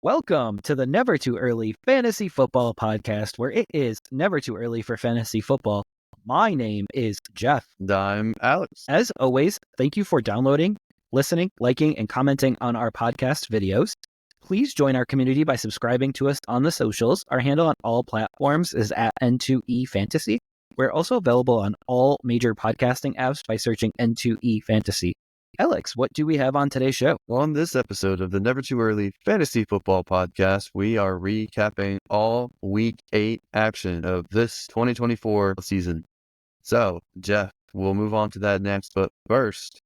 Welcome to the Never Too Early Fantasy Football Podcast, where it is never too early for fantasy football. My name is Jeff. And I'm Alex. As always, thank you for downloading, listening, liking, and commenting on our podcast videos. Please join our community by subscribing to us on the socials. Our handle on all platforms is at N2E Fantasy. We're also available on all major podcasting apps by searching N2E Fantasy. Alex, what do we have on today's show? On this episode of the Never Too Early Fantasy Football Podcast, we are recapping all Week 8 action of this 2024 season. So, Jeff, we'll move on to that next, but first,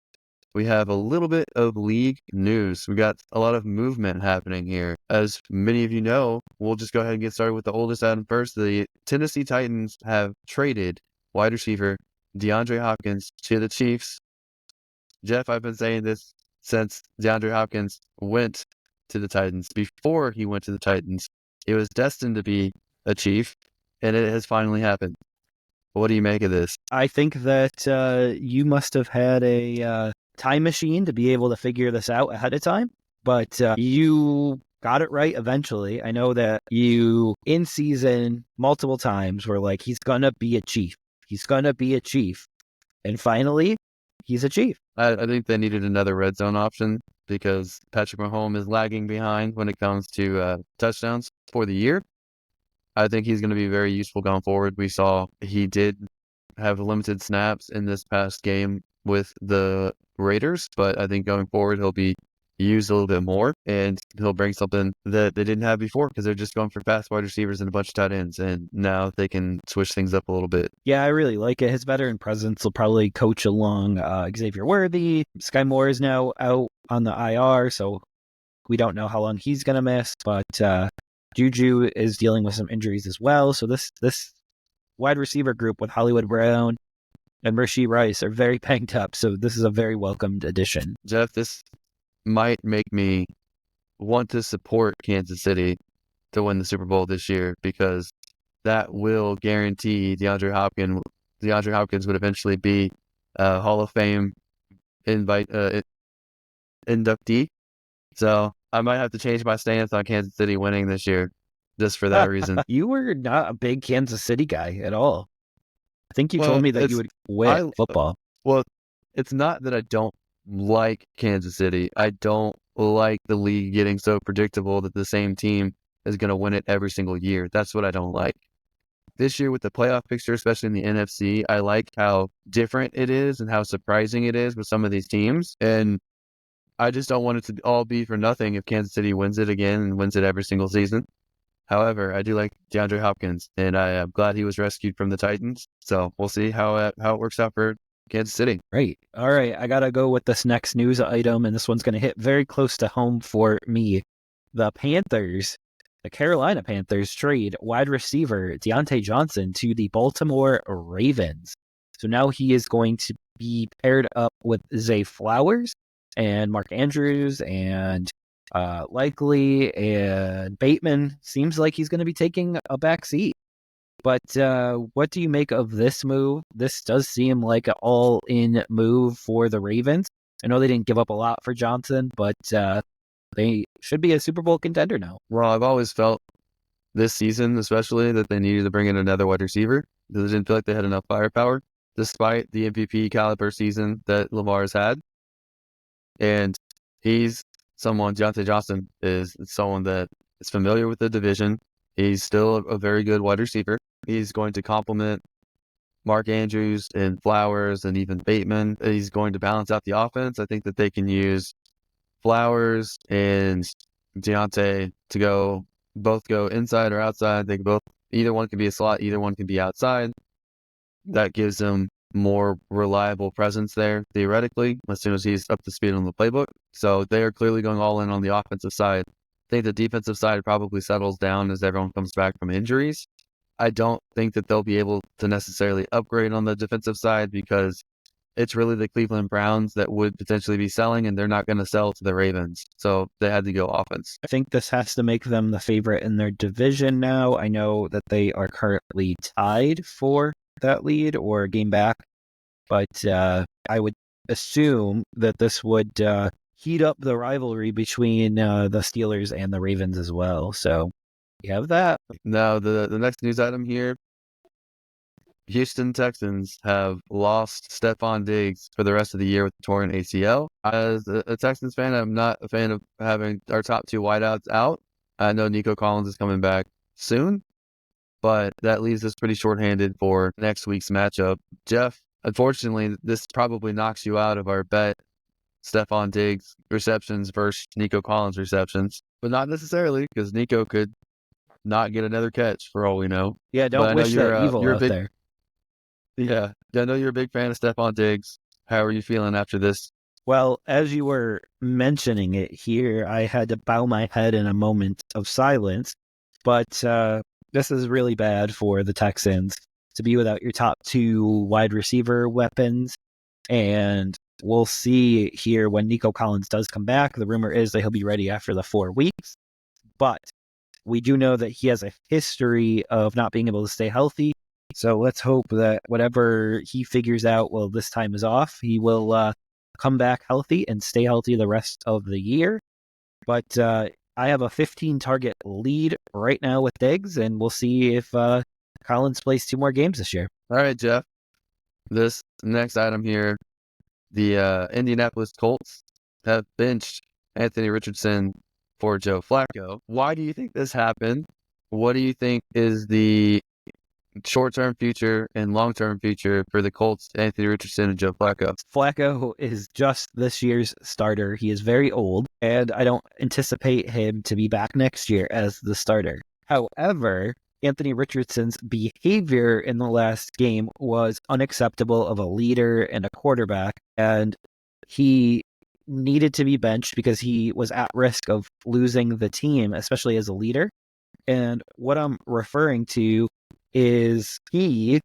we have a little bit of league news. We got a lot of movement happening here. As many of you know, we'll just go ahead and get started with the oldest item first. The Tennessee Titans have traded wide receiver DeAndre Hopkins to the Chiefs. Jeff, I've been saying this since DeAndre Hopkins went to the Titans. Before he went to the Titans, it was destined to be a Chief, and it has finally happened. What do you make of this? I think that you must have had a time machine to be able to figure this out ahead of time, but you got it right eventually. I know that you, in season, multiple times were like, he's going to be a Chief. He's going to be a Chief. And finally, he's a Chief. I think they needed another red zone option because Patrick Mahomes is lagging behind when it comes to touchdowns for the year. I think he's going to be very useful going forward. We saw he did have limited snaps in this past game with the Raiders, but I think going forward he'll be used a little bit more and he'll bring something that they didn't have before because they're just going for fast wide receivers and a bunch of tight ends, and now they can switch things up a little bit. Yeah, I really like it. His veteran presence will probably coach along Xavier Worthy. Sky Moore is now out on the IR, so we don't know how long he's going to miss, but Juju is dealing with some injuries as well. So this wide receiver group with Hollywood Brown and Rashee Rice are very banged up. So this is a very welcomed addition. Jeff, this might make me want to support Kansas City to win the Super Bowl this year because that will guarantee DeAndre Hopkins would eventually be a Hall of Fame inductee. So I might have to change my stance on Kansas City winning this year just for that reason. You were not a big Kansas City guy at all. I think you told me that you would quit football. Well, it's not that I don't like Kansas City. I don't like the league getting so predictable that the same team is going to win it every single year. That's what I don't like. This year with the playoff picture, especially in the NFC, I like how different it is and how surprising it is with some of these teams. And I just don't want it to all be for nothing if Kansas City wins it again and wins it every single season. However, I do like DeAndre Hopkins, and I am glad he was rescued from the Titans. So we'll see how it works out for Kansas City. Right. All right. I got to go with this next news item, and this one's going to hit very close to home for me. The Carolina Panthers trade wide receiver Deontay Johnson to the Baltimore Ravens. So now he is going to be paired up with Zay Flowers and Mark Andrews and Likely and Bateman. Seems like he's going to be taking a back seat. But what do you make of this move? This does seem like an all-in move for the Ravens. I know they didn't give up a lot for Johnson, but they should be a Super Bowl contender now. Well, I've always felt this season, especially, that they needed to bring in another wide receiver because they didn't feel like they had enough firepower, despite the MVP caliber season that Lamar's had. And Deontay Johnson is someone that is familiar with the division. He's still a very good wide receiver. He's going to complement Mark Andrews and Flowers and even Bateman. He's going to balance out the offense. I think that they can use Flowers and Deontay to both go inside or outside. Either one can be a slot, either one can be outside. That gives them more reliable presence there, theoretically, as soon as he's up to speed on the playbook. So they are clearly going all in on the offensive side. I think the defensive side probably settles down as everyone comes back from injuries. I don't think that they'll be able to necessarily upgrade on the defensive side because it's really the Cleveland Browns that would potentially be selling, and they're not going to sell to the Ravens. So they had to go offense. I think this has to make them the favorite in their division now. I know that they are currently tied for that lead or a game back, but I would assume that this would heat up the rivalry between the Steelers and the Ravens as well. So you have that. Now, the next news item here, Houston Texans have lost Stephon Diggs for the rest of the year with the torn ACL. As a Texans fan, I'm not a fan of having our top two wideouts out. I know Nico Collins is coming back soon, but that leaves us pretty shorthanded for next week's matchup. Jeff, unfortunately, this probably knocks you out of our bet, Stephon Diggs receptions versus Nico Collins receptions, but not necessarily, because Nico could not get another catch for all we know. Yeah, But don't I know wish that evil you're a out big there. Yeah, I know you're a big fan of Stephon Diggs. How are you feeling after this? Well, as you were mentioning it here, I had to bow my head in a moment of silence. But this is really bad for the Texans to be without your top two wide receiver weapons. And we'll see here when Nico Collins does come back. The rumor is that he'll be ready after the 4 weeks. But we do know that he has a history of not being able to stay healthy. So let's hope that whatever he figures out, well, this time is off, he will come back healthy and stay healthy the rest of the year. But I have a 15 target lead right now with Diggs, and we'll see if Collins plays 2 more games this year. All right, Jeff. This next item here, the Indianapolis Colts have benched Anthony Richardson for Joe Flacco. Why do you think this happened? What do you think is the short-term future and long-term future for the Colts, Anthony Richardson and Joe Flacco? Flacco is just this year's starter. He is very old, and I don't anticipate him to be back next year as the starter. However, Anthony Richardson's behavior in the last game was unacceptable of a leader and a quarterback, and he needed to be benched because he was at risk of losing the team, especially as a leader. And what I'm referring to is he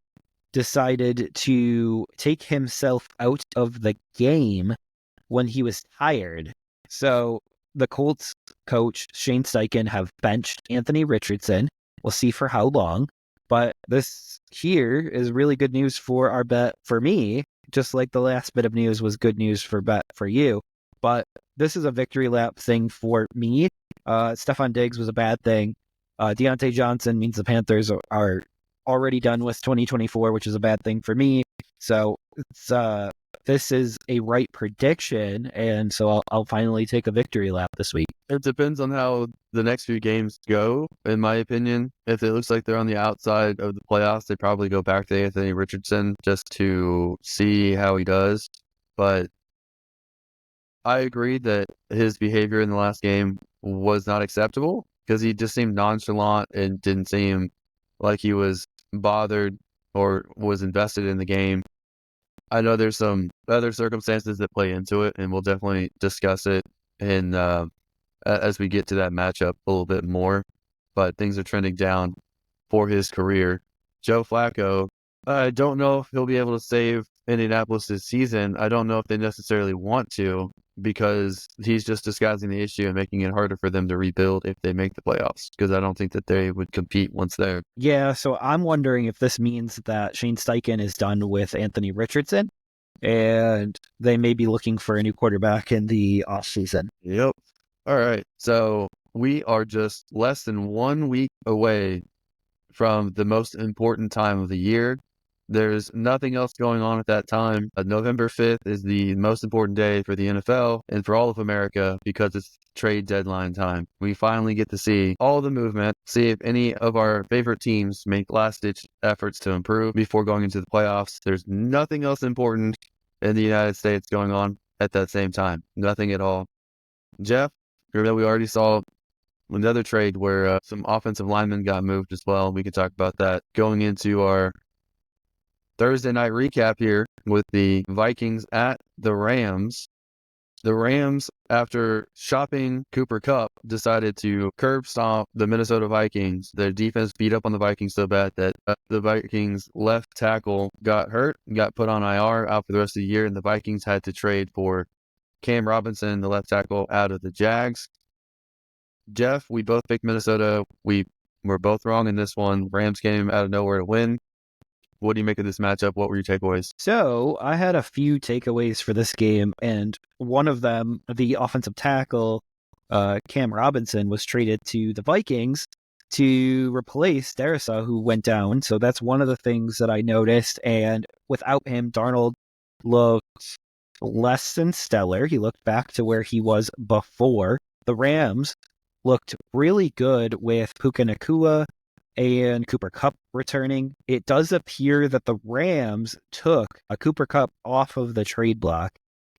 decided to take himself out of the game when he was tired. So the Colts coach, Shane Steichen, have benched Anthony Richardson. We'll see for how long. But this here is really good news for our bet for me, just like the last bit of news was good news for bet for you. But this is a victory lap thing for me. Stephon Diggs was a bad thing. Deontay Johnson means the Panthers are already done with 2024, which is a bad thing for me. So it's this is a right prediction, and so I'll finally take a victory lap this week. It depends on how the next few games go, in my opinion. If it looks like they're on the outside of the playoffs, they probably go back to Anthony Richardson just to see how he does. But I agree that his behavior in the last game was not acceptable because he just seemed nonchalant and didn't seem like he was bothered or was invested in the game. I know there's some other circumstances that play into it, and we'll definitely discuss it in as we get to that matchup a little bit more. But things are trending down for his career. Joe Flacco, I don't know if he'll be able to save Indianapolis this season. I don't know if they necessarily want to, because he's just disguising the issue and making it harder for them to rebuild if they make the playoffs, because I don't think that they would compete once there. Yeah, so I'm wondering if this means that Shane Steichen is done with Anthony Richardson and they may be looking for a new quarterback in the offseason. Yep. All right. So we are just less than 1 week away from the most important time of the year. There's nothing else going on at that time. November 5th is the most important day for the NFL and for all of America because it's trade deadline time. We finally get to see all the movement, see if any of our favorite teams make last-ditch efforts to improve before going into the playoffs. There's nothing else important in the United States going on at that same time. Nothing at all. Jeff, remember we already saw another trade where some offensive linemen got moved as well. We can talk about that going into our Thursday night recap here with the Vikings at the Rams. The Rams, after shopping Cooper Kupp, decided to curb stomp the Minnesota Vikings. Their defense beat up on the Vikings so bad that the Vikings left tackle got hurt, got put on IR out for the rest of the year, and the Vikings had to trade for Cam Robinson, the left tackle, out of the Jags. Jeff, we both picked Minnesota. We were both wrong in this one. Rams came out of nowhere to win. What do you make of this matchup? What were your takeaways? So I had a few takeaways for this game, and one of them, the offensive tackle, Cam Robinson, was traded to the Vikings to replace Darrisaw, who went down. So that's one of the things that I noticed. And without him, Darnold looked less than stellar. He looked back to where he was before. The Rams looked really good with Puka Nacua and Cooper Kupp returning. It does appear that the Rams took a Cooper Kupp off of the trade block,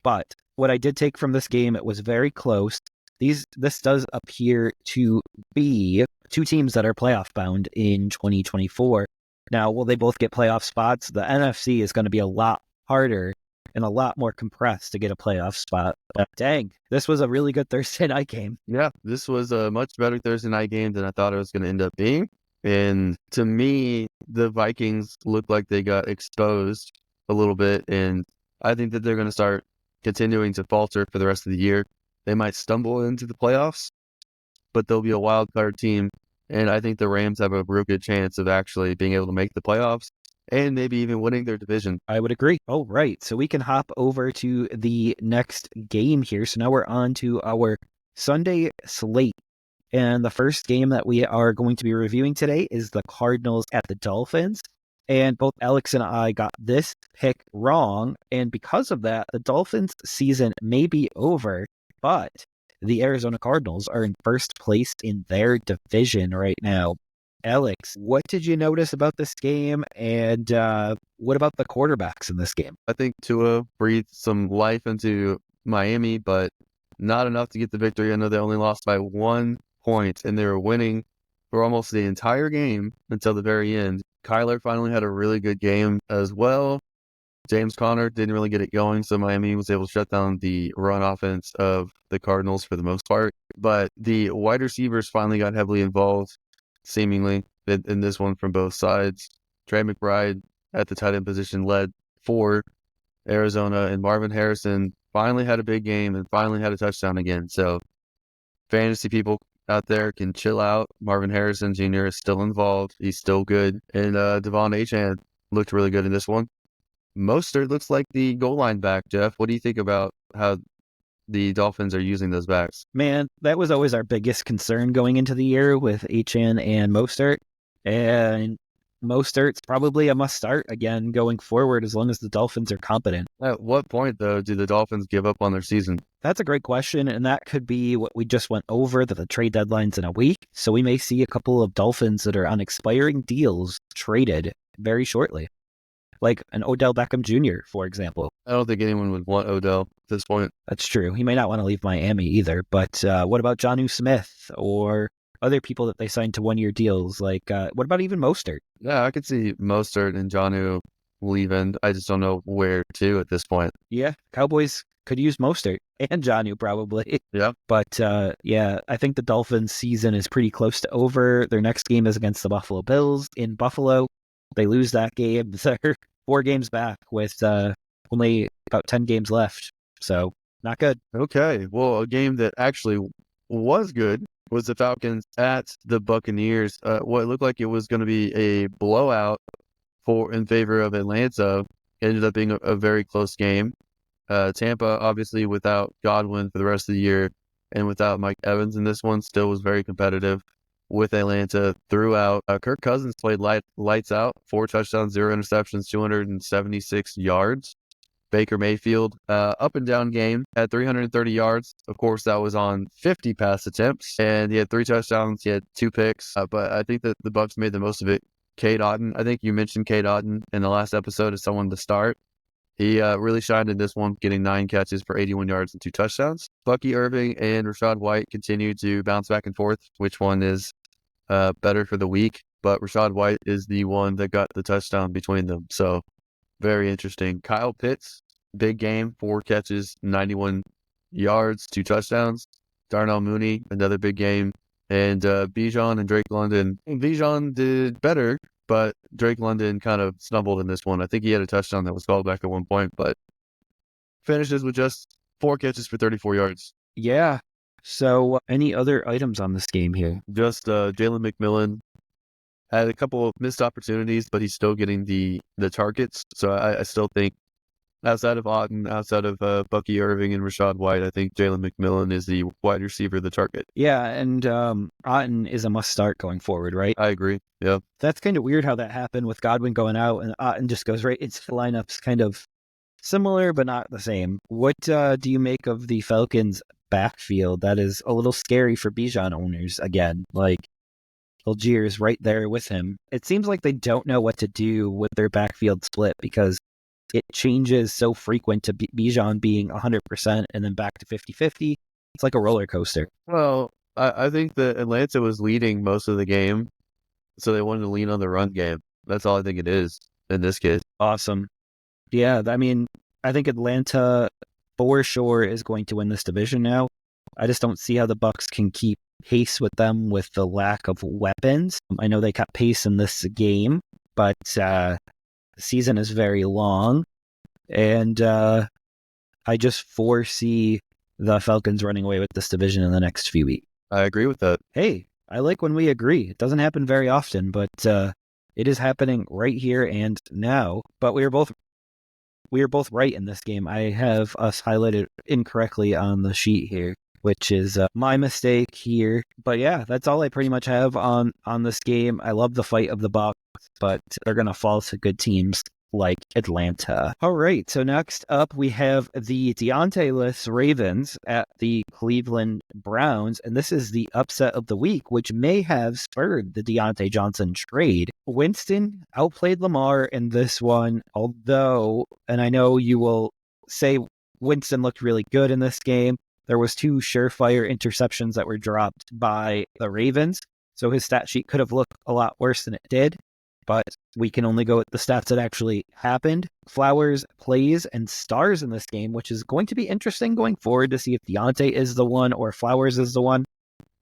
but what I did take from this game, it was very close. This does appear to be two teams that are playoff bound in 2024. Now, will they both get playoff spots? The NFC is going to be a lot harder and a lot more compressed to get a playoff spot. But dang, this was a really good Thursday night game. Yeah, this was a much better Thursday night game than I thought it was going to end up being. And to me, the Vikings look like they got exposed a little bit. And I think that they're going to start continuing to falter for the rest of the year. They might stumble into the playoffs, but they'll be a wild card team. And I think the Rams have a real good chance of actually being able to make the playoffs and maybe even winning their division. I would agree. Oh, right. So we can hop over to the next game here. So now we're on to our Sunday slate. And the first game that we are going to be reviewing today is the Cardinals at the Dolphins. And both Alex and I got this pick wrong. And because of that, the Dolphins season may be over, but the Arizona Cardinals are in first place in their division right now. Alex, what did you notice about this game? And what about the quarterbacks in this game? I think Tua breathed some life into Miami, but not enough to get the victory. I know they only lost by 1 point, and they were winning for almost the entire game until the very end. Kyler finally had a really good game as well. James Conner didn't really get it going, so Miami was able to shut down the run offense of the Cardinals for the most part. But the wide receivers finally got heavily involved, seemingly, in this one from both sides. Trey McBride at the tight end position led for Arizona, and Marvin Harrison finally had a big game and finally had a touchdown again. So fantasy people out there can chill out. Marvin Harrison Jr. is still involved. He's still good. And Devon Achane looked really good in this one. Mostert looks like the goal line back, Jeff. What do you think about how the Dolphins are using those backs? Man, that was always our biggest concern going into the year with Achane and Mostert. And Mostert's probably a must start again going forward as long as the Dolphins are competent. At what point, though, do the Dolphins give up on their season? That's a great question, and that could be what we just went over, that the trade deadline's in a week. So we may see a couple of Dolphins that are on expiring deals traded very shortly. Like an Odell Beckham Jr., for example. I don't think anyone would want Odell at this point. That's true. He may not want to leave Miami either. But what about Jonnu Smith or other people that they signed to one-year deals? Like, what about even Mostert? Yeah, I could see Mostert and Jonnu leaving. I just don't know where to at this point. Yeah, Cowboys could use Mostert and Jonnu probably. Yeah. But yeah, I think the Dolphins' season is pretty close to over. Their next game is against the Buffalo Bills in Buffalo. They lose that game. They're 4 games back with only about 10 games left. So not good. Okay. Well, a game that actually was good was the Falcons at the Buccaneers. What looked like it was going to be a blowout in favor of Atlanta ended up being a very close game. Tampa, obviously, without Godwin for the rest of the year and without Mike Evans in this one, still was very competitive with Atlanta throughout. Kirk Cousins played lights out, 4 touchdowns, 0 interceptions, 276 yards. Baker Mayfield, up and down game, had 330 yards. Of course, that was on 50 pass attempts, and he had 3 touchdowns. He had 2 picks, but I think that the Bucs made the most of it. Cade Otton, I think you mentioned Cade Otton in the last episode as someone to start. He really shined in this one, getting 9 catches for 81 yards and 2 touchdowns. Bucky Irving and Rachaad White continue to bounce back and forth, which one is better for the week. But Rachaad White is the one that got the touchdown between them. So very interesting. Kyle Pitts, big game, 4 catches, 91 yards, 2 touchdowns. Darnell Mooney, another big game. And Bijan and Drake London. Bijan did better, but Drake London kind of stumbled in this one. I think he had a touchdown that was called back at one point, but finishes with just 4 catches for 34 yards. Yeah. So any other items on this game here? Just Jalen McMillan Had a couple of missed opportunities, but he's still getting the targets. So I still think outside of Otten, outside of Bucky Irving and Rashad White, I think Jalen McMillan is the wide receiver, the target. Yeah, and Otten is a must start going forward, right? I agree. Yeah. That's kind of weird how that happened with Godwin going out and Otten just goes right into the lineups, kind of similar but not the same. What do you make of the Falcons' backfield? That is a little scary for Bijan owners again. Like Algiers right there with him. It seems like they don't know what to do with their backfield split because it changes so frequent to Bijan being 100% and then back to 50-50. It's like a roller coaster. Well, I think that Atlanta was leading most of the game, so they wanted to lean on the run game. That's all I think it is in this case. Awesome. Yeah, I mean, I think Atlanta for sure is going to win this division now. I just don't see how the Bucks can keep pace with them with the lack of weapons. I know they kept pace in this game, but the season is very long, and I just foresee the Falcons running away with this division in the next few weeks. I agree with that. Hey, I like when we agree. It doesn't happen very often, but it is happening right here and now. But we are both right in this game. I have us highlighted incorrectly on the sheet here, which is my mistake here. But yeah, that's all I pretty much have on this game. I love the fight of the Bucks, but they're going to fall to good teams like Atlanta. All right, so next up we have the Deontay-less Ravens at the Cleveland Browns, and this is the upset of the week, which may have spurred the Deontay Johnson trade. Winston outplayed Lamar in this one, although, and I know you will say Winston looked really good in this game, there was 2 surefire interceptions that were dropped by the Ravens, so his stat sheet could have looked a lot worse than it did. But we can only go with the stats that actually happened. Flowers plays and stars in this game, which is going to be interesting going forward to see if Deontay is the one or Flowers is the one.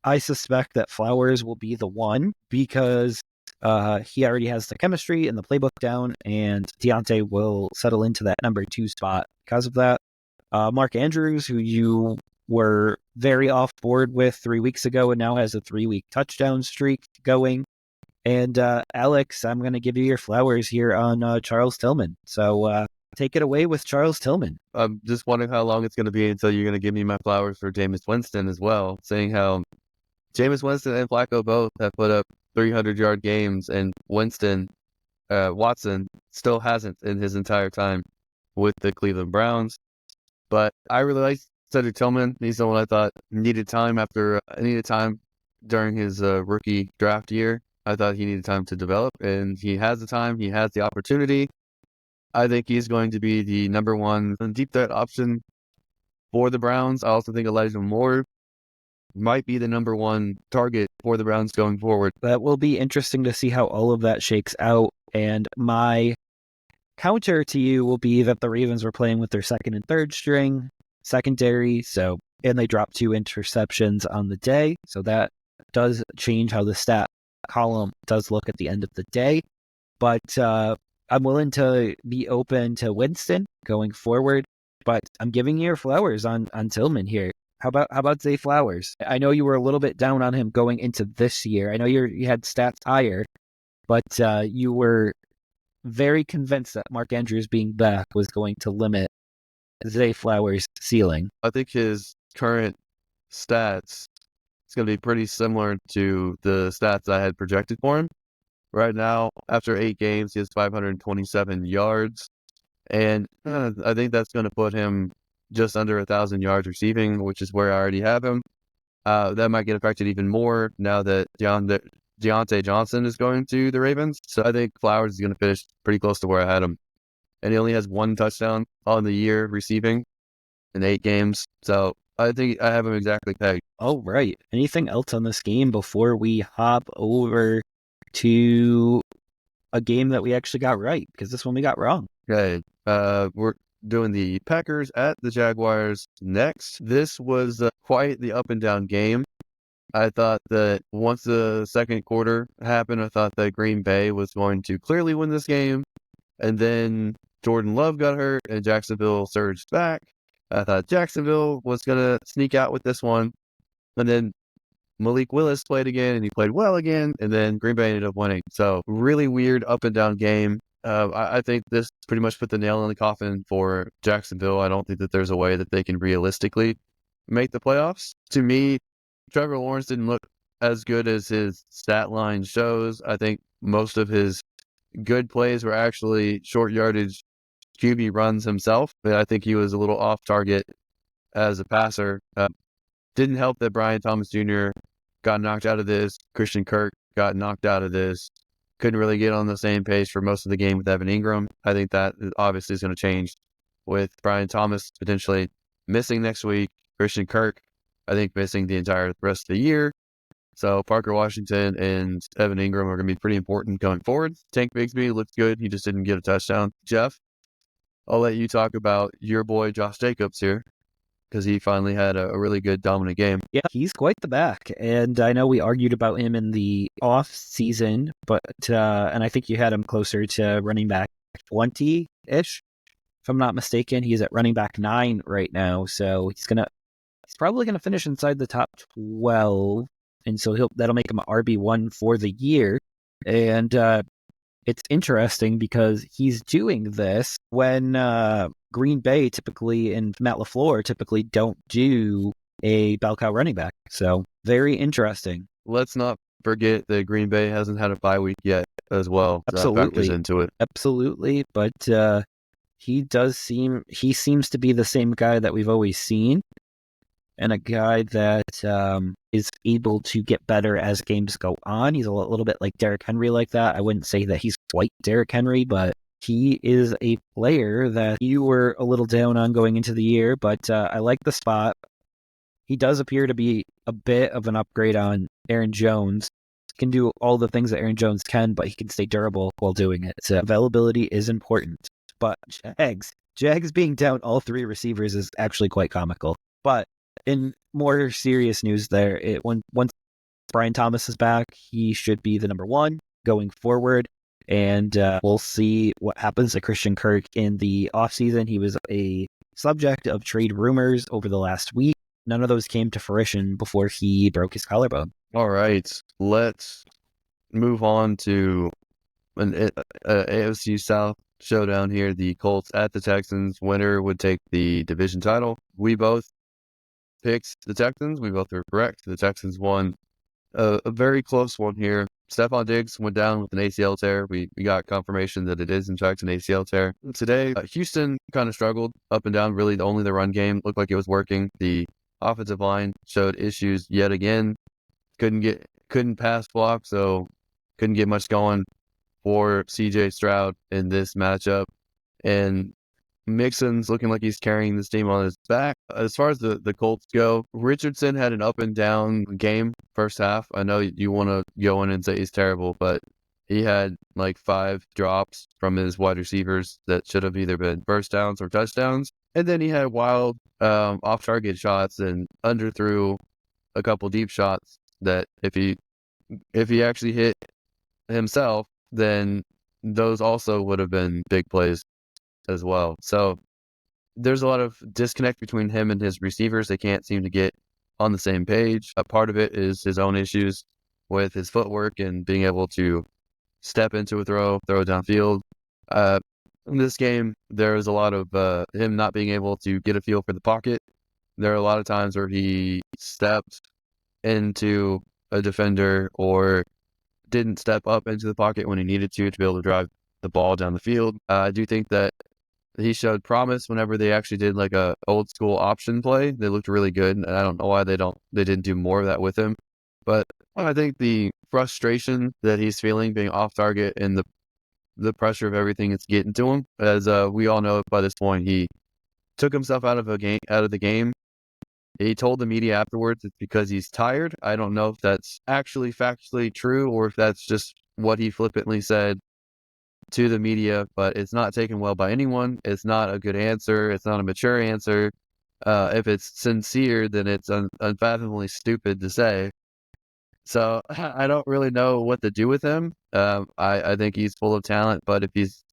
I suspect that Flowers will be the one because he already has the chemistry and the playbook down, and Deontay will settle into that number 2 spot because of that. Mark Andrews, who you were very off board with 3 weeks ago and now has a 3-week touchdown streak going. And Alex, I'm going to give you your flowers here on Charles Tillman. So take it away with Charles Tillman. I'm just wondering how long it's going to be until you're going to give me my flowers for Jameis Winston as well, saying how Jameis Winston and Flacco both have put up 300-yard games, and Watson still hasn't in his entire time with the Cleveland Browns. But I really like Cedric Tillman. He's the one I thought needed time during his rookie draft year. I thought he needed time to develop, and he has the time. He has the opportunity. I think he's going to be the number 1 deep threat option for the Browns. I also think Elijah Moore might be the number 1 target for the Browns going forward. That will be interesting to see how all of that shakes out. And my counter to you will be that the Ravens were playing with their second and third string secondary, and they dropped 2 interceptions on the day. So that does change how the stat column does look at the end of the day, but I'm willing to be open to Winston going forward, but I'm giving you your flowers on Tillman here. How about Zay Flowers? I know you were a little bit down on him going into this year. I know you had stats higher, but you were very convinced that Mark Andrews being back was going to limit Zay Flowers' ceiling. I think his current stats, it's going to be pretty similar to the stats I had projected for him. Right now, after 8 games, he has 527 yards. And I think that's going to put him just under 1,000 yards receiving, which is where I already have him. That might get affected even more now that Deontay Johnson is going to the Ravens. So I think Flowers is going to finish pretty close to where I had him. And he only has 1 touchdown on the year receiving in 8 games. So I think I have him exactly pegged. All right. Anything else on this game before we hop over to a game that we actually got right? Because this one we got wrong. Okay. We're doing the Packers at the Jaguars next. This was quite the up and down game. I thought that once the second quarter happened, I thought that Green Bay was going to clearly win this game. And then Jordan Love got hurt and Jacksonville surged back. I thought Jacksonville was going to sneak out with this one. And then Malik Willis played again, and he played well again, and then Green Bay ended up winning. So really weird up and down game. I think this pretty much put the nail in the coffin for Jacksonville. I don't think that there's a way that they can realistically make the playoffs. To me, Trevor Lawrence didn't look as good as his stat line shows. I think most of his good plays were actually short yardage QB runs himself. But I think he was a little off target as a passer. Didn't help that Brian Thomas Jr. got knocked out of this. Christian Kirk got knocked out of this. Couldn't really get on the same page for most of the game with Evan Ingram. I think that obviously is going to change with Brian Thomas potentially missing next week. Christian Kirk, I think, missing the entire rest of the year. So Parker Washington and Evan Ingram are going to be pretty important going forward. Tank Bigsby looked good. He just didn't get a touchdown. Jeff, I'll let you talk about your boy Josh Jacobs here, because he finally had a really good dominant game. Yeah, he's quite the back. And I know we argued about him in the off season, but and I think you had him closer to running back 20-ish, if I'm not mistaken. He's at running back 9 right now, so he's probably gonna finish inside the top 12, and so that'll make him an RB1 for the year. And it's interesting because he's doing this when Green Bay typically and Matt LaFleur typically don't do a bell cow running back. So very interesting. Let's not forget that Green Bay hasn't had a bye week yet as well. Absolutely. That factors into it. Absolutely. But he seems to be the same guy that we've always seen, and a guy that is able to get better as games go on. He's a little bit like Derrick Henry like that. I wouldn't say that he's quite Derrick Henry, but he is a player that you were a little down on going into the year, but I like the spot. He does appear to be a bit of an upgrade on Aaron Jones. He can do all the things that Aaron Jones can, but he can stay durable while doing it. So availability is important. But Jags being down all 3 receivers is actually quite comical. But in more serious news there, once Brian Thomas is back, he should be the number 1 going forward. And we'll see what happens to Christian Kirk in the offseason. He was a subject of trade rumors over the last week. None of those came to fruition before he broke his collarbone. All right, let's move on to an AFC South showdown here. The Colts at the Texans. Winner would take the division title. We both picked the Texans. We both were correct. The Texans won a very close one here. Stephon Diggs went down with an ACL tear. We got confirmation that it is, in fact, an ACL tear. Today, Houston kind of struggled up and down. Really, only the run game looked like it was working. The offensive line showed issues yet again. Couldn't pass block, so couldn't get much going for CJ Stroud in this matchup. And Mixon's looking like he's carrying this team on his back. As far as the Colts go, Richardson had an up and down game first half. I know you want to go in and say he's terrible, but he had like 5 drops from his wide receivers that should have either been first downs or touchdowns. And then he had wild off-target shots and underthrew a couple deep shots that if he actually hit himself, then those also would have been big plays as well. So there's a lot of disconnect between him and his receivers. They can't seem to get on the same page. A part of it is his own issues with his footwork and being able to step into a throw it downfield. In this game, there was a lot of him not being able to get a feel for the pocket. There are a lot of times where he stepped into a defender or didn't step up into the pocket when he needed to be able to drive the ball down the field. I do think that he showed promise whenever they actually did like a old school option play. They looked really good, and I don't know why they didn't do more of that with him. But I think the frustration that he's feeling being off target and the pressure of everything it's getting to him, as we all know by this point, he took himself out of the game. He told the media afterwards it's because he's tired. I don't know if that's actually factually true or if that's just what he flippantly said to the media, but it's not taken well by anyone. It's not a good answer. It's not a mature answer. If it's sincere, then it's unfathomably stupid to say. So I don't really know what to do with him. I think he's full of talent, but if he's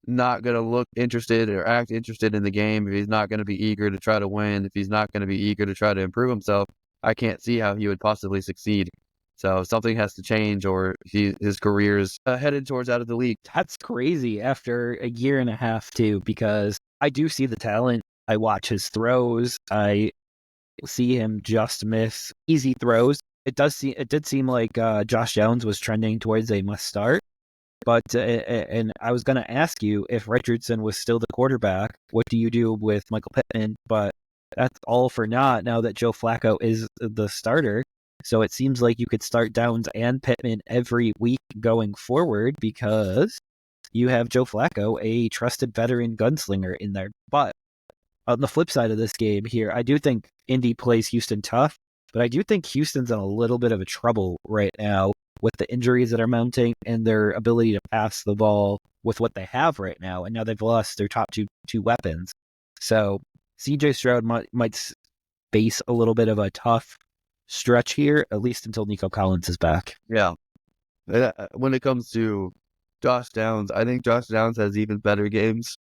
not going to look interested or act interested in the game, if he's not going to be eager to try to win, if he's not going to be eager to try to improve himself, I can't see how he would possibly succeed. So something has to change, or his career is headed towards out of the league. That's crazy after a year and a half, too, because I do see the talent. I watch his throws. I see him just miss easy throws. It did seem like Josh Downs was trending towards a must start. But and I was going to ask you if Richardson was still the quarterback, what do you do with Michael Pittman? But that's all for naught now that Joe Flacco is the starter. So it seems like you could start Downs and Pittman every week going forward because you have Joe Flacco, a trusted veteran gunslinger in there. But on the flip side of this game here, I do think Indy plays Houston tough, but I do think Houston's in a little bit of a trouble right now with the injuries that are mounting and their ability to pass the ball with what they have right now. And now they've lost their top two weapons. So CJ Stroud might face a little bit of a tough stretch here, at least until Nico Collins is back. Yeah. When it comes to Josh Downs, I think Josh Downs has even better games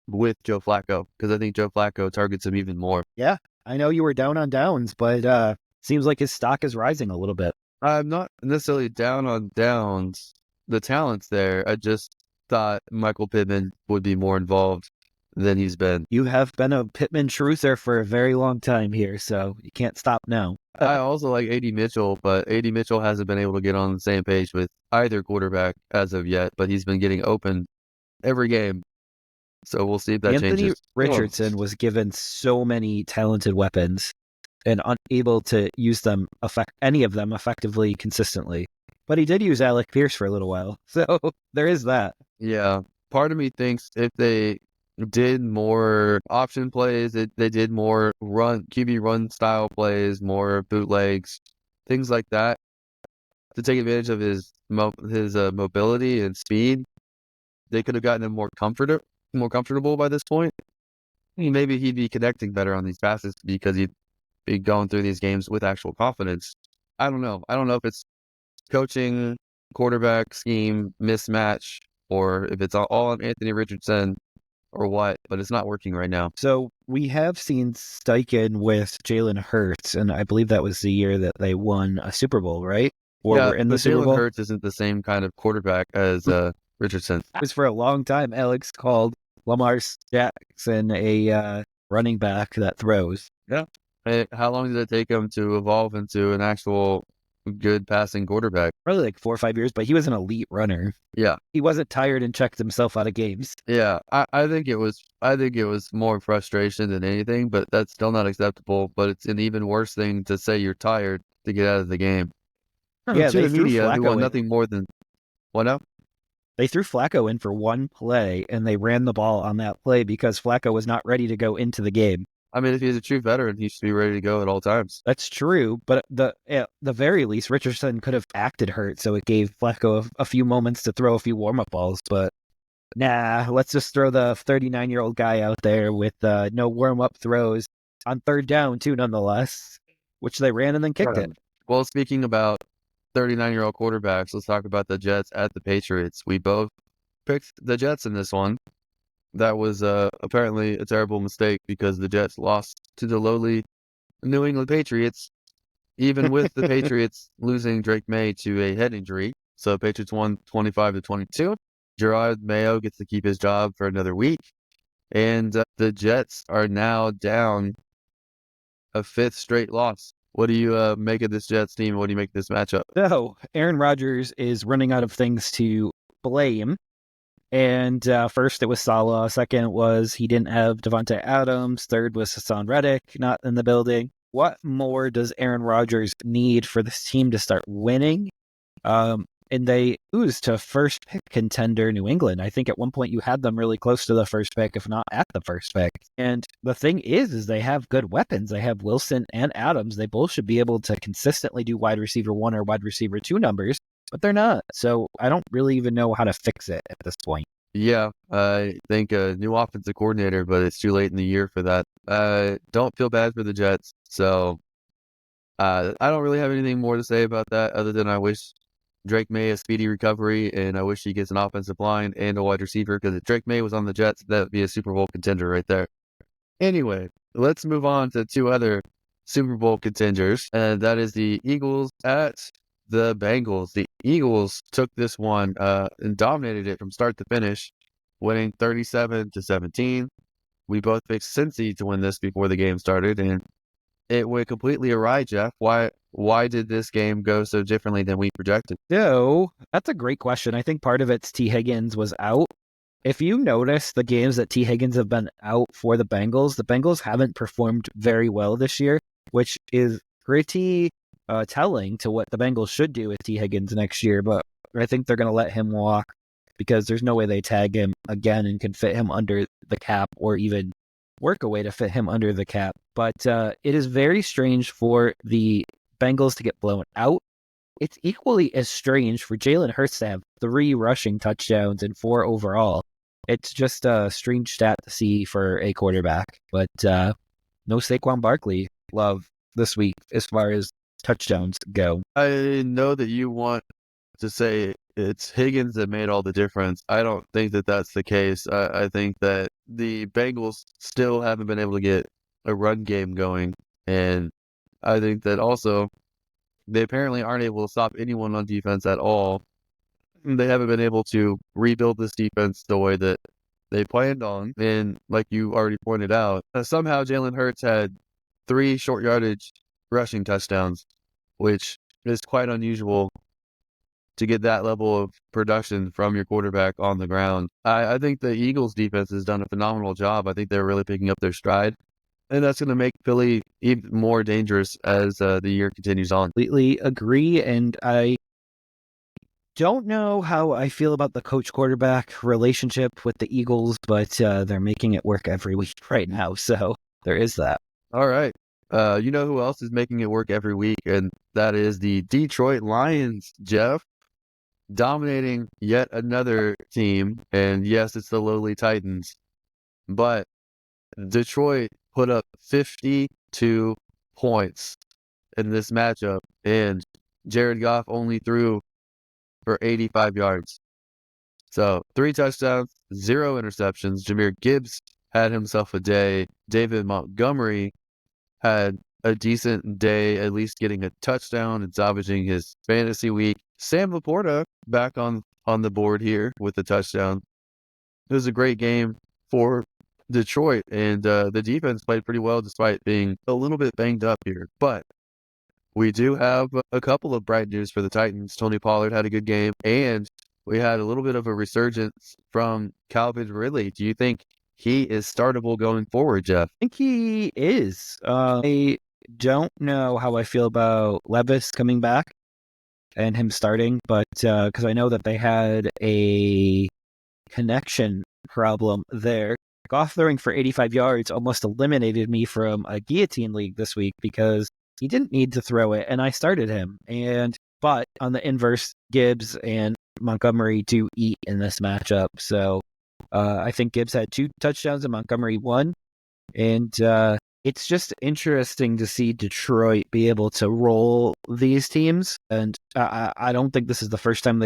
with Joe Flacco because I think Joe Flacco targets him even more. Yeah, I know you were down on Downs, but seems like his stock is rising a little bit. I'm not necessarily down on Downs. The talent's there. I just thought Michael Pittman would be more involved than he's been. You have been a Pittman truther for a very long time here, so you can't stop now. I also like A.D. Mitchell, but A.D. Mitchell hasn't been able to get on the same page with either quarterback as of yet, but he's been getting open every game. So we'll see if that Anthony changes. Richardson was given so many talented weapons and unable to use any of them effectively, consistently. But he did use Alec Pierce for a little while, so there is that. Yeah, part of me thinks if they did more option plays, they did more QB run style plays, more bootlegs, things like that, to take advantage of his mobility and speed, they could have gotten him more comfortable by this point. Maybe he'd be connecting better on these passes because he'd be going through these games with actual confidence. I don't know. I don't know if it's coaching, quarterback scheme mismatch, or if it's all on Anthony Richardson or what, but it's not working right now. So we have seen Steichen with Jalen Hurts, and I believe that was the year that they won a Super Bowl, right? Or Yeah, were in the but Super Bowl. Jalen Hurts isn't the same kind of quarterback as Richardson. Because for a long time, Alex called Lamar Jackson a running back that throws. Yeah. Hey, how long did it take him to evolve into an actual good passing quarterback? Probably like 4 or 5 years, but he was an elite runner. Yeah. He wasn't tired and checked himself out of games. Yeah. I think it was more frustration than anything, but that's still not acceptable. But it's an even worse thing to say you're tired to get out of the game. Yeah, To they the threw media who Flacco want in. nothing more than what now? They threw Flacco in for one play, and they ran the ball on that play because Flacco was not ready to go into the game. I mean, if he's a true veteran, he should be ready to go at all times. That's true, but at the very least, Richardson could have acted hurt, so it gave Flacco a few moments to throw a few warm-up balls, but nah, let's just throw the 39-year-old guy out there with no warm-up throws on third down, too, nonetheless, which they ran and then kicked it. Well, speaking about 39-year-old quarterbacks, let's talk about the Jets at the Patriots. We both picked the Jets in this one. That was apparently a terrible mistake because the Jets lost to the lowly New England Patriots, even with the Patriots losing Drake May to a head injury. So Patriots won 25-22. Gerard Mayo gets to keep his job for another week. And the Jets are now down a fifth straight loss. What do you make of this Jets team? What do you make of this matchup? So, Aaron Rodgers is running out of things to blame. And first it was Salah. Second was he didn't have Devontae Adams. Third was Hassan Reddick not in the building. What more does Aaron Rodgers need for this team to start winning? And they oozed to first pick contender New England. I think at one point you had them really close to the first pick, if not at the first pick. And the thing is they have good weapons. They have Wilson and Adams. They both should be able to consistently do wide receiver 1 or wide receiver 2 numbers, but they're not. So I don't really even know how to fix it at this point. Yeah, I think a new offensive coordinator, but it's too late in the year for that. Don't feel bad for the Jets. So I don't really have anything more to say about that other than I wish Drake May a speedy recovery, and I wish he gets an offensive line and a wide receiver, because if Drake May was on the Jets, that would be a Super Bowl contender right there. Anyway, let's move on to two other Super Bowl contenders, and that is the Eagles at the Bengals. The Eagles took this one and dominated it from start to finish, winning 37-17. We both picked Cincy to win this before the game started, and it went completely awry, Jeff. Why did this game go so differently than we projected? So that's a great question. I think part of it's T. Higgins was out. If you notice the games that T. Higgins have been out for the Bengals haven't performed very well this year, which is pretty telling to what the Bengals should do with T. Higgins next year. But I think they're going to let him walk because there's no way they tag him again and can fit him under the cap or even work a way to fit him under the cap. But it is very strange for the Bengals to get blown out. It's equally as strange for Jalen Hurts to have 3 rushing touchdowns and 4 overall. It's just a strange stat to see for a quarterback. But no Saquon Barkley love this week as far as touchdowns go. I know that you want to say it's Higgins that made all the difference. I don't think that that's the case. I think that the Bengals still haven't been able to get a run game going. And I think that also they apparently aren't able to stop anyone on defense at all. They haven't been able to rebuild this defense the way that they planned on. And like you already pointed out, somehow Jalen Hurts had 3 short yardage rushing touchdowns, which is quite unusual to get that level of production from your quarterback on the ground. I think the Eagles defense has done a phenomenal job. I think they're really picking up their stride. And that's going to make Philly even more dangerous as the year continues on. Completely agree. And I don't know how I feel about the coach-quarterback relationship with the Eagles, but they're making it work every week right now. So there is that. All right. You know who else is making it work every week? And that is the Detroit Lions, Jeff. Dominating yet another team. And yes, it's the lowly Titans. But Detroit put up 52 points in this matchup. And Jared Goff only threw for 85 yards. So 3 touchdowns, 0 interceptions. Jahmyr Gibbs had himself a day. David Montgomery had a decent day, at least getting a touchdown and salvaging his fantasy week. Sam Laporta back on the board here with a touchdown. It was a great game for Detroit, and the defense played pretty well despite being a little bit banged up here. But we do have a couple of bright news for the Titans. Tony Pollard had a good game, and we had a little bit of a resurgence from Calvin Ridley. Do you think he is startable going forward, Jeff? I think he is. I don't know how I feel about Levis coming back and him starting, but because I know that they had a connection problem there. Goff throwing for 85 yards almost eliminated me from a guillotine league this week because he didn't need to throw it, and I started him. But on the inverse, Gibbs and Montgomery do eat in this matchup. So I think Gibbs had 2 touchdowns and Montgomery 1. And it's just interesting to see Detroit be able to roll these teams. And I don't think this is the first time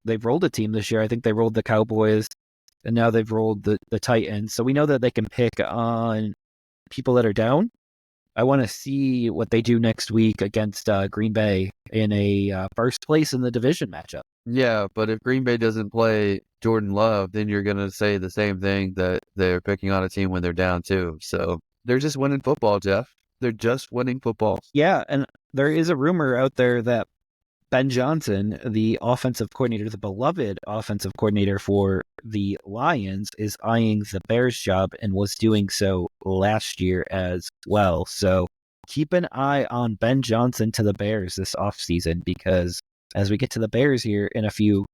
they've rolled a team this year. I think they rolled the Cowboys, and now they've rolled the Titans. So we know that they can pick on people that are down. I want to see what they do next week against Green Bay in a first place in the division matchup. Yeah, but if Green Bay doesn't play Jordan Love, then you're going to say the same thing that they're picking on a team when they're down too. So they're just winning football, Jeff. They're just winning football. Yeah, and there is a rumor out there that Ben Johnson, the offensive coordinator, the beloved offensive coordinator for the Lions, is eyeing the Bears job and was doing so last year as well. So keep an eye on Ben Johnson to the Bears this offseason, because as we get to the Bears here in a few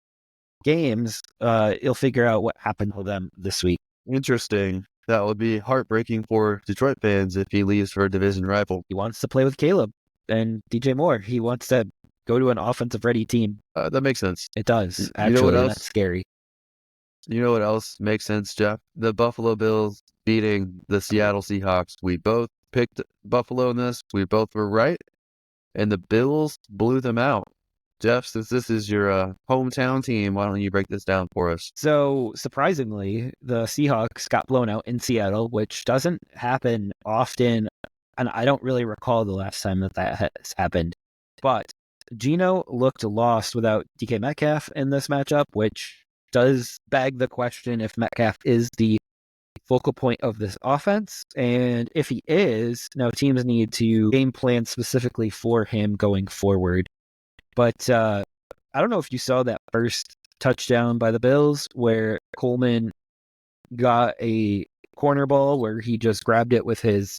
games, you'll figure out what happened to them this week. Interesting. That would be heartbreaking for Detroit fans if he leaves for a division rival. He wants to play with Caleb and DJ Moore. He wants to go to an offensive-ready team. That makes sense. It does, actually. You know what else? That's scary. You know what else makes sense, Jeff? The Buffalo Bills beating the Seattle Seahawks. We both picked Buffalo in this. We both were right. And the Bills blew them out. Jeff, since this is your hometown team, why don't you break this down for us? So, surprisingly, the Seahawks got blown out in Seattle, which doesn't happen often and I don't really recall the last time that has happened. But Geno looked lost without DK Metcalf in this matchup, which does beg the question if Metcalf is the focal point of this offense. And if he is, now teams need to game plan specifically for him going forward. But I don't know if you saw that first touchdown by the Bills where Coleman got a corner ball where he just grabbed it with his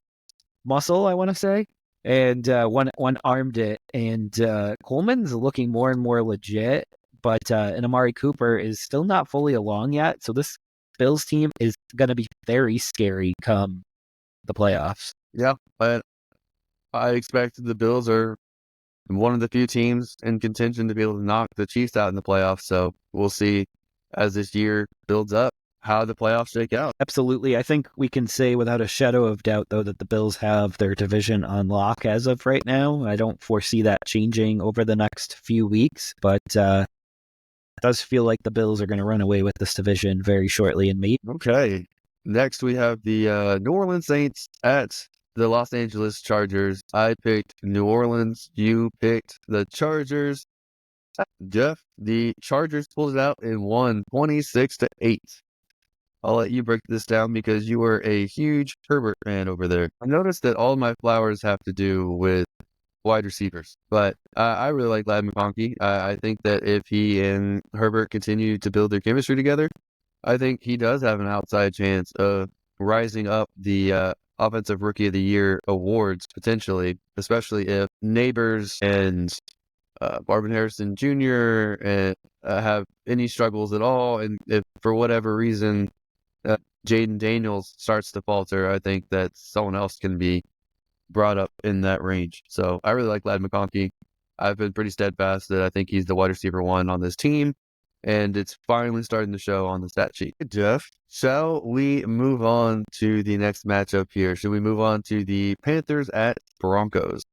muscle, I want to say, and one armed it. And Coleman's looking more and more legit, but and Amari Cooper is still not fully along yet. So this Bills team is going to be very scary come the playoffs. Yeah, but I expect the Bills are one of the few teams in contention to be able to knock the Chiefs out in the playoffs. So we'll see as this year builds up how the playoffs shake out. Absolutely. I think we can say without a shadow of doubt, though, that the Bills have their division on lock as of right now. I don't foresee that changing over the next few weeks, but it does feel like the Bills are going to run away with this division very shortly and maybe. Okay. Next, we have the New Orleans Saints at the Los Angeles Chargers. I picked New Orleans. You picked the Chargers. Jeff, the Chargers pulled it out and won 26-8. I'll let you break this down because you were a huge Herbert fan over there. I noticed that all my flowers have to do with wide receivers, but I really like Lad McConkey. I think that if he and Herbert continue to build their chemistry together, I think he does have an outside chance of rising up the Offensive Rookie of the Year awards potentially, especially if Neighbors and Marvin Harrison Jr. and have any struggles at all, and if for whatever reason Jaden Daniels starts to falter, I think that someone else can be brought up in that range. So I really like Lad McConkey. I've been pretty steadfast that I think he's the wide receiver one on this team, and it's finally starting to show on the stat sheet. Jeff, shall we move on to the next matchup here? Should we move on to the Panthers at Broncos?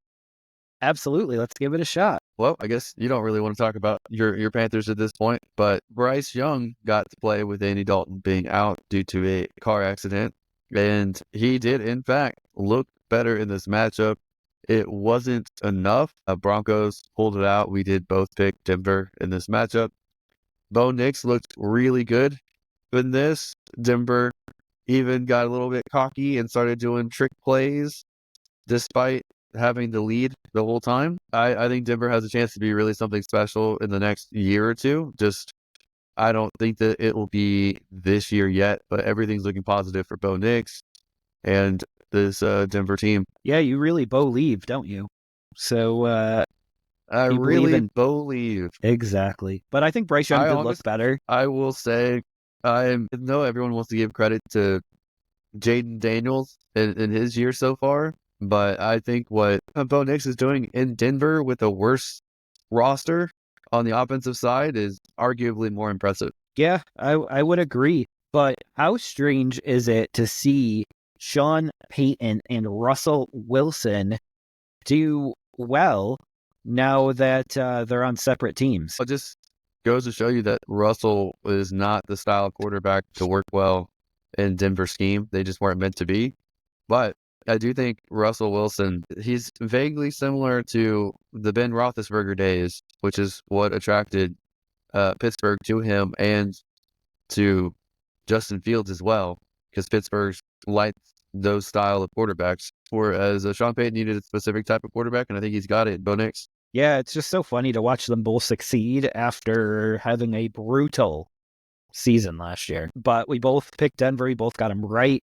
Absolutely. Let's give it a shot. Well, I guess you don't really want to talk about your Panthers at this point, but Bryce Young got to play with Andy Dalton being out due to a car accident, and he did, in fact, look better in this matchup. It wasn't enough. Broncos pulled it out. We did both pick Denver in this matchup. Bo Nix looked really good in this. Denver even got a little bit cocky and started doing trick plays despite having the lead the whole time. I think Denver has a chance to be really something special in the next year or two. Just, I don't think that it will be this year yet, but everything's looking positive for Bo Nix and this Denver team. Yeah, you really believe, don't you? So I you really in... believe. Exactly. But I think Bryce Young did look better. I will say, I know everyone wants to give credit to Jaden Daniels in his year so far, but I think what Bo Nix is doing in Denver with a worse roster on the offensive side is arguably more impressive. Yeah, I would agree. But how strange is it to see Sean Payton and Russell Wilson do well now that they're on separate teams? It just goes to show you that Russell is not the style of quarterback to work well in Denver scheme. They just weren't meant to be. But I do think Russell Wilson, he's vaguely similar to the Ben Roethlisberger days, which is what attracted Pittsburgh to him and to Justin Fields as well, because Pittsburgh likes those style of quarterbacks. Whereas Sean Payton needed a specific type of quarterback, and I think he's got it in Bo Nix. Yeah, it's just so funny to watch them both succeed after having a brutal season last year. But we both picked Denver. We both got him right.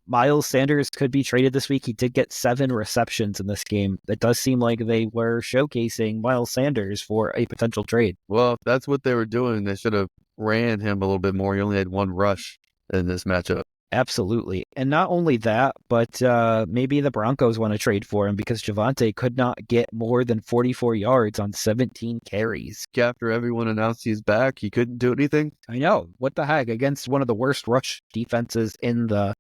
Miles Sanders could be traded this week. He did get 7 receptions in this game. It does seem like they were showcasing Miles Sanders for a potential trade. Well, if that's what they were doing, they should have ran him a little bit more. He only had 1 rush in this matchup. Absolutely. And not only that, but maybe the Broncos want to trade for him because Javonte could not get more than 44 yards on 17 carries. After everyone announced he's back, he couldn't do anything. I know. What the heck? Against one of the worst rush defenses in the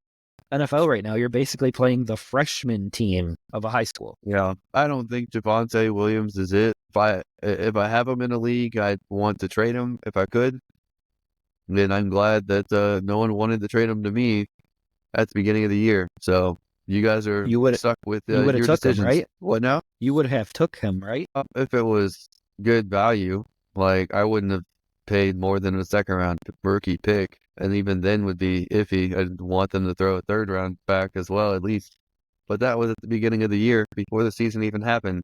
NFL right now, you're basically playing the freshman team of a high school. Yeah, I don't think Javonte Williams is it. If I have him in a league, I'd want to trade him if I could. And I'm glad that no one wanted to trade him to me at the beginning of the year. So You guys are You would stuck with you would have your took him, decisions. right? What now? You would have took him, right? If it was good value, like I wouldn't have paid more than a second round rookie pick, and even then would be iffy. I'd want them to throw a third round back as well, at least. But that was at the beginning of the year, before the season even happened.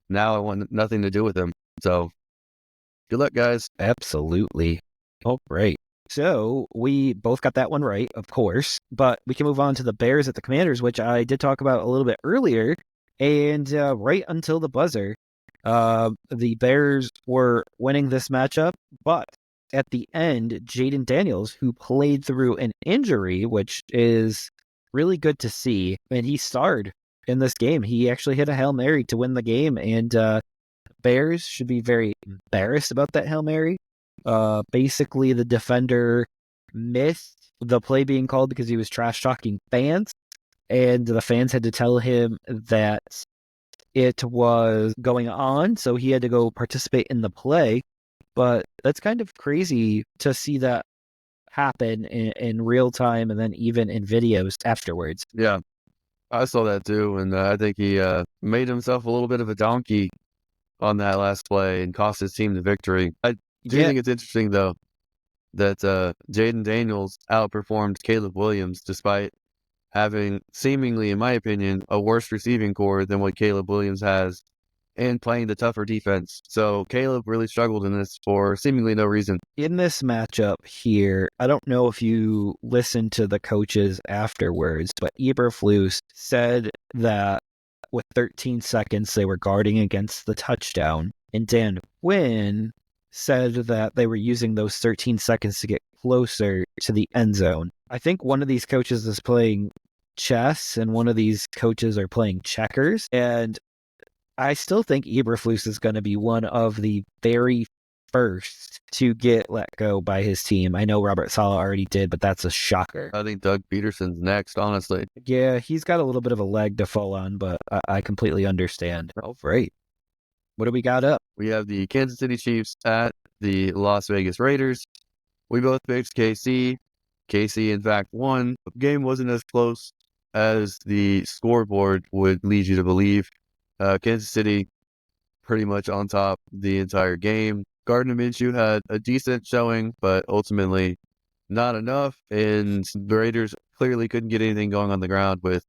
Now I want nothing to do with them. So good luck, guys. Absolutely. All right. So we both got that one right, of course, but we can move on to the Bears at the Commanders, which I did talk about a little bit earlier. And right until the buzzer, the Bears were winning this matchup, but at the end, Jaden Daniels, who played through an injury, which is really good to see, and he starred in this game. He actually hit a Hail Mary to win the game, and Bears should be very embarrassed about that Hail Mary. Basically, the defender missed the play being called because he was trash talking fans, and the fans had to tell him that it was going on, so he had to go participate in the play. But that's kind of crazy to see that happen in real time and then even in videos afterwards. Yeah, I saw that too, and I think he made himself a little bit of a donkey on that last play and cost his team the victory. I do Yeah, think it's interesting, though, that Jaden Daniels outperformed Caleb Williams despite having seemingly, in my opinion, a worse receiving core than what Caleb Williams has and playing the tougher defense. So Caleb really struggled in this for seemingly no reason. in this matchup here, I don't know if you listened to the coaches afterwards, but Eberflus said that with 13 seconds, they were guarding against the touchdown. And Dan Quinn said that they were using those 13 seconds to get closer to the end zone. I think one of these coaches is playing chess and one of these coaches are playing checkers. And I still think Eberflus is going to be one of the very first to get let go by his team. I know Robert Saleh already did, but that's a shocker. I think Doug Peterson's next, honestly. Yeah, he's got a little bit of a leg to fall on, but I completely understand. All right. What do we got up? We have the Kansas City Chiefs at the Las Vegas Raiders. We both picked KC. KC, in fact, won. The game wasn't as close as the scoreboard would lead you to believe. Kansas City pretty much on top the entire game. Gardner Minshew had a decent showing, but ultimately not enough. And the Raiders clearly couldn't get anything going on the ground with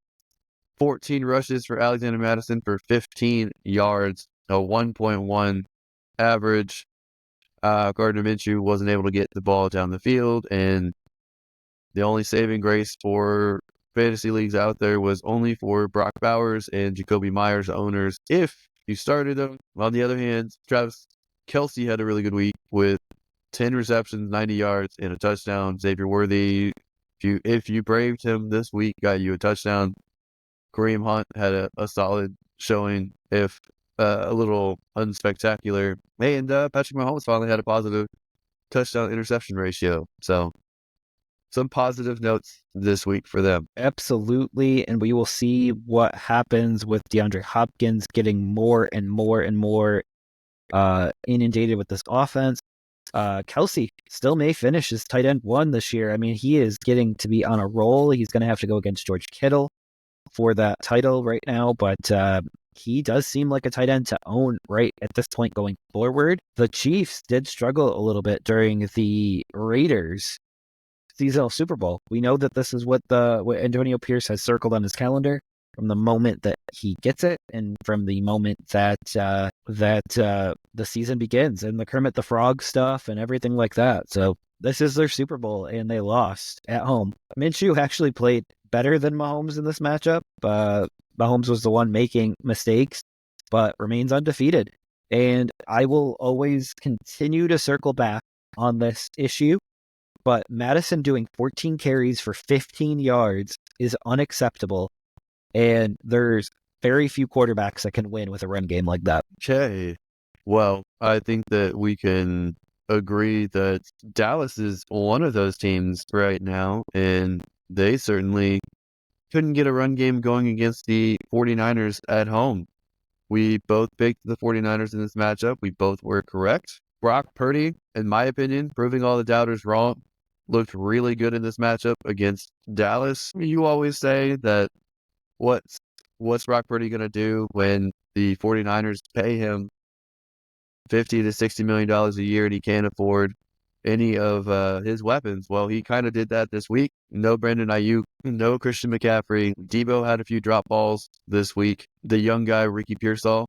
14 rushes for Alexander Madison for 15 yards, a 1.1 average. Gardner Minshew wasn't able to get the ball down the field, and the only saving grace for fantasy leagues out there was only for Brock Bowers and Jacoby Myers owners if you started them. On the other hand, Travis Kelce had a really good week with 10 receptions, 90 yards, and a touchdown. Xavier Worthy, if you braved him this week, got you a touchdown. Kareem Hunt had a solid showing, if a little unspectacular. And Patrick Mahomes finally had a positive touchdown interception ratio. So some positive notes this week for them. Absolutely. And we will see what happens with DeAndre Hopkins getting more and more and more inundated with this offense. Kelce still may finish as tight end 1 this year. I mean, he is getting to be on a roll. He's going to have to go against George Kittle for that title right now, but he does seem like a tight end to own right at this point going forward. The Chiefs did struggle a little bit during the Raiders seasonal Super Bowl. We know that this is what Antonio Pierce has circled on his calendar from the moment that he gets it and from the moment that the season begins and the Kermit the Frog stuff and everything like that. So this is their Super Bowl and they lost at home. Minshew actually played better than Mahomes in this matchup. Mahomes was the one making mistakes, but remains undefeated. And I will always continue to circle back on this issue. But Madison doing 14 carries for 15 yards is unacceptable. And there's very few quarterbacks that can win with a run game like that. Okay. Well, I think that we can agree that Dallas is one of those teams right now, and they certainly couldn't get a run game going against the 49ers at home. We both picked the 49ers in this matchup. We both were correct. Brock Purdy, in my opinion, proving all the doubters wrong, looked really good in this matchup against Dallas. You always say that what's Brock Purdy going to do when the 49ers pay him $50 to $60 million a year and he can't afford any of his weapons? Well, he kind of did that this week. No Brandon Ayuk, no Christian McCaffrey. Debo had a few drop balls this week. The young guy, Ricky Pearsall,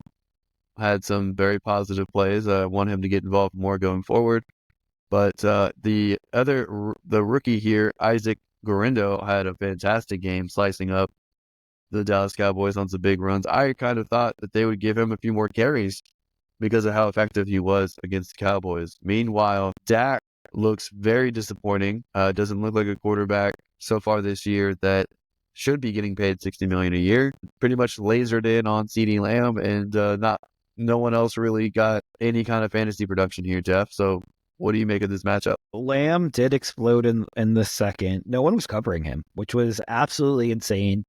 had some very positive plays. I want him to get involved more going forward. But the rookie here, Isaac Gorindo, had a fantastic game slicing up the Dallas Cowboys on some big runs. I kind of thought that they would give him a few more carries because of how effective he was against the Cowboys. Meanwhile, Dak looks very disappointing. Doesn't look like a quarterback so far this year that should be getting paid $60 million a year. Pretty much lasered in on CeeDee Lamb, and no one else really got any kind of fantasy production here, Jeff. So what do you make of this matchup? Lamb did explode in the second. No one was covering him, which was absolutely insane.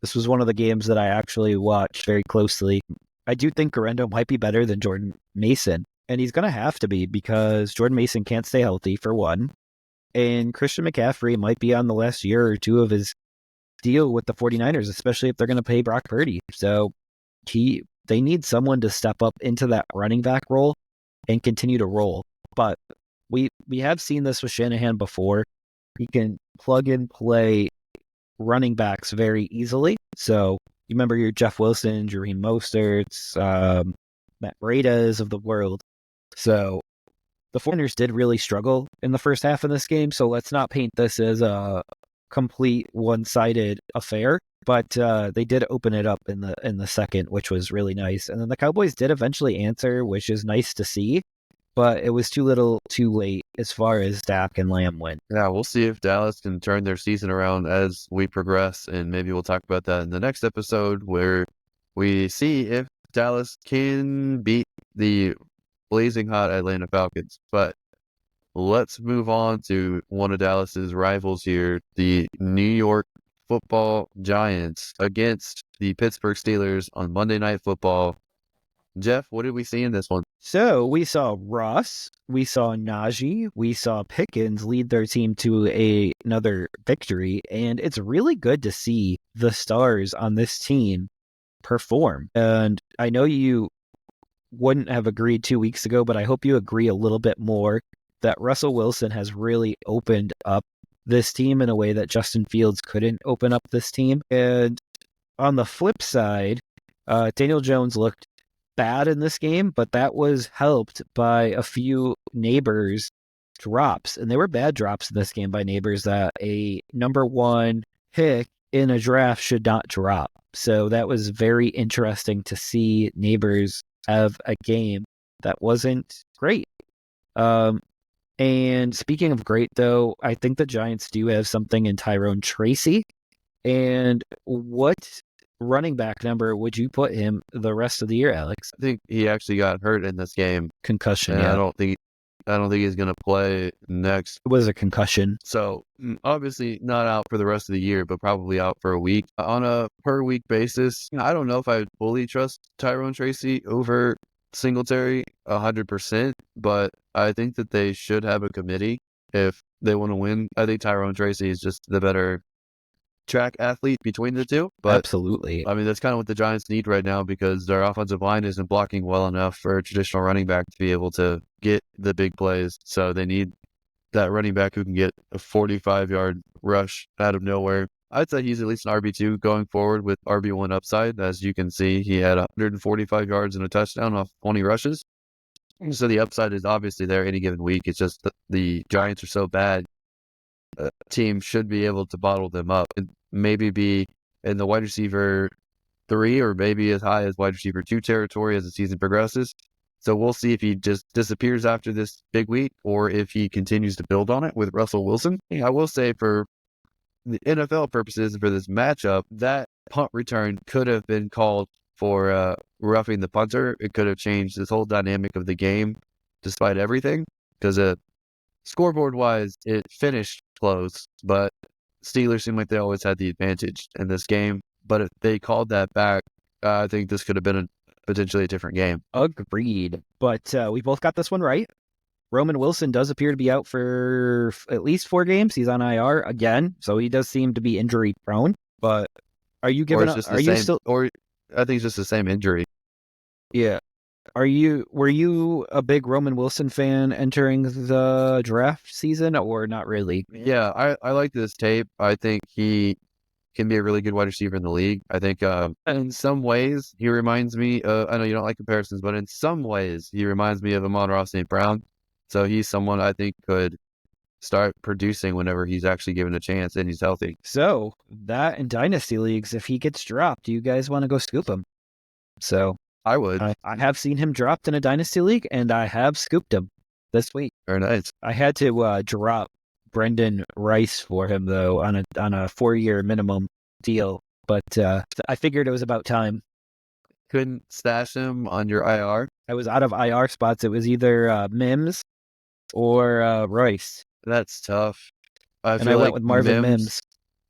This was one of the games that I actually watched very closely. I do think Garendo might be better than Jordan Mason, and he's going to have to be because Jordan Mason can't stay healthy, for one, and Christian McCaffrey might be on the last year or two of his deal with the 49ers, especially if they're going to pay Brock Purdy. So they need someone to step up into that running back role and continue to roll. But we have seen this with Shanahan before. He can plug and play running backs very easily. So you remember your Jeff Wilson, Jareem Mosterts, Matt Breidas of the world. So the 49ers did really struggle in the first half of this game. So let's not paint this as a complete one-sided affair. But they did open it up in the second, which was really nice. And then the Cowboys did eventually answer, which is nice to see. But it was too little, too late as far as Dak and Lamb went. Yeah, we'll see if Dallas can turn their season around as we progress, and maybe we'll talk about that in the next episode where we see if Dallas can beat the blazing hot Atlanta Falcons. But let's move on to one of Dallas's rivals here, the New York Football Giants against the Pittsburgh Steelers on Monday Night Football. Jeff, what did we see in this one? So we saw Russ, we saw Najee, we saw Pickens lead their team to another victory, and it's really good to see the stars on this team perform. And I know you wouldn't have agreed 2 weeks ago, but I hope you agree a little bit more that Russell Wilson has really opened up this team in a way that Justin Fields couldn't open up this team. And on the flip side, Daniel Jones looked bad in this game, but that was helped by a few Neighbors drops, and they were bad drops in this game by Neighbors that a number one pick in a draft should not drop. So that was very interesting to see Neighbors have a game that wasn't great. And speaking of great, though, I think the Giants do have something in Tyrone Tracy. And what running back number would you put him the rest of the year, Alex? I think he actually got hurt in this game. Concussion, and yeah. I don't think he's going to play next. It was a concussion. So obviously not out for the rest of the year, but probably out for a week. On a per week basis, I don't know if I would fully trust Tyrone Tracy over Singletary 100%, but I think that they should have a committee if they want to win. I think Tyrone Tracy is just the better track athlete between the two. But absolutely. I mean, that's kind of what the Giants need right now because their offensive line isn't blocking well enough for a traditional running back to be able to get the big plays. So they need that running back who can get a 45-yard rush out of nowhere. I'd say he's at least an RB2 going forward with RB1 upside. As you can see, he had 145 yards and a touchdown off 20 rushes. So the upside is obviously there any given week. It's just that the Giants are so bad. A team should be able to bottle them up and maybe be in the wide receiver 3 or maybe as high as wide receiver 2 territory as the season progresses. So we'll see if he just disappears after this big week or if he continues to build on it with Russell Wilson. I will say for the NFL purposes for this matchup, that punt return could have been called for roughing the punter. It could have changed this whole dynamic of the game despite everything because scoreboard-wise, it finished close, but Steelers seem like they always had the advantage in this game. But if they called that back, I think this could have been potentially a different game. Agreed. But we both got this one right. Roman Wilson does appear to be out for at least 4 games. He's on IR again, so he does seem to be injury prone. But Are you or giving it's up? just the Are you same, still? or I think it's just the same injury. Yeah. Were you a big Roman Wilson fan entering the draft season or not really? Yeah, I like this tape. I think he can be a really good wide receiver in the league. I think in some ways he reminds me. I know you don't like comparisons, but in some ways he reminds me of Amon-Ra St. Brown. So he's someone I think could start producing whenever he's actually given a chance and he's healthy. So that in dynasty leagues, if he gets dropped, do you guys want to go scoop him? So I would. I have seen him dropped in a dynasty league, and I have scooped him this week. Very nice. I had to drop Brendan Rice for him though on a 4-year minimum deal, but I figured it was about time. Couldn't stash him on your IR. I was out of IR spots. It was either Mims or Rice, That's tough. I and I feel went like with Marvin Mims.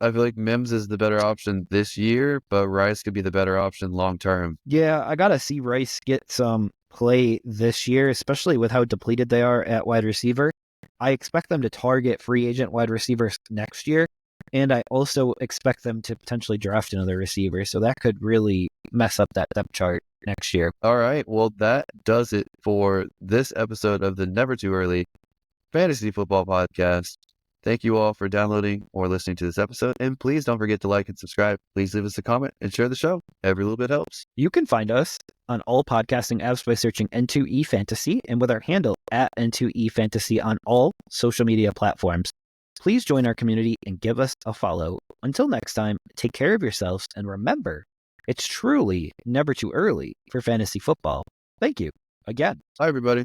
I feel like Mims is the better option this year, but Rice could be the better option long term. Yeah, I gotta see Rice get some play this year, especially with how depleted they are at wide receiver. I expect them to target free agent wide receivers next year, and I also expect them to potentially draft another receiver. So that could really mess up that depth chart next year. All right. Well, that does it for this episode of the Never Too Early Fantasy Football Podcast. Thank you all for downloading or listening to this episode. And please don't forget to like and subscribe. Please leave us a comment and share the show. Every little bit helps. You can find us on all podcasting apps by searching N2E Fantasy and with our handle at N2E Fantasy on all social media platforms. Please join our community and give us a follow. Until next time, take care of yourselves and remember, it's truly never too early for fantasy football. Thank you again. Bye, everybody.